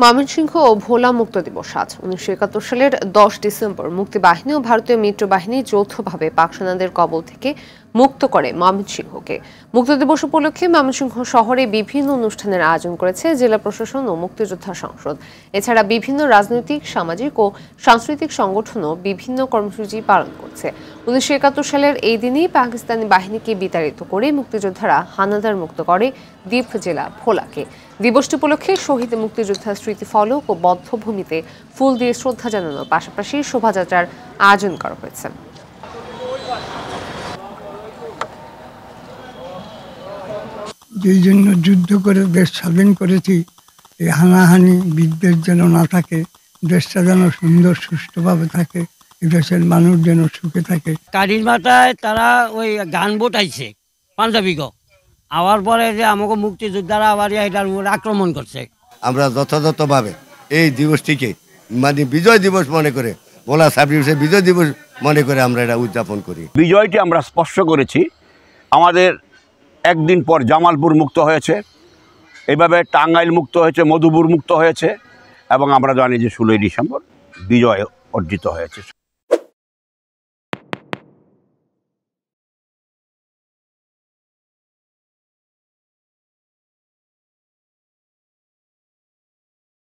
ময়মনসিংহ ও ভোলা মুক্ত দিবস আজ ১৯৭১ সালের ১০ ডিসেম্বর মুক্তিবাহিনী ও ভারতীয় মিত্রবাহিনী যৌথভাবে পাক সেনাদের কবল থেকে মুক্ত করে ময়মনসিংহকে। মুক্ত দিবস উপলক্ষে ময়মনসিংহ শহরে বিভিন্ন অনুষ্ঠানের আয়োজন করেছে জেলা প্রশাসন ও মুক্তিযোদ্ধা সংসদ। এছাড়া বিভিন্ন রাজনৈতিক, সামাজিক ও সাংস্কৃতিক সংগঠনও বিভিন্ন কর্মসূচি পালন করছে। ১৯৭১ সালের এই দিনেই পাকিস্তানি বাহিনীকে বিতাড়িত করে মুক্তিযোদ্ধারা হানাদার মুক্ত করে দ্বীপ জেলা ভোলাকে। দিবসটি উপলক্ষে শহীদ মুক্তিযোদ্ধার স্মৃতিফলক ও বধ্যভূমিতে ফুল দিয়ে শ্রদ্ধা জানানোর পাশাপাশি শোভাযাত্রার আয়োজন করা হয়েছে। যেই জন্য যুদ্ধ করে দেশ স্বাধীন করেছি, এই হানাহানি বিদ্বেষ যেন না থাকে, দেশটা যেন সুন্দর সুষ্ঠুভাবে থাকে, দেশের মানুষ যেন সুখে থাকে। কারির মাথায় তারা ওই গান বোটাইছে পাঞ্জাবি গো, আবার পরে যে আমাকে মুক্তিযোদ্ধারা আবার এটার উপর আক্রমণ করছে। আমরা যথাযথভাবে এই দিবসটিকে বিজয় দিবস মনে করে, ভোলা সাব ডিভিশনের বিজয় দিবস মনে করে আমরা এটা উদযাপন করি। বিজয়টি আমরা স্পর্শ করেছি। আমাদের একদিন পর জামালপুর মুক্ত হয়েছে, এভাবে টাঙ্গাইল মুক্ত হয়েছে, মধুপুর মুক্ত হয়েছে এবং আমরা জানি যে ১৬ই ডিসেম্বর বিজয় অর্জিত হয়েছে।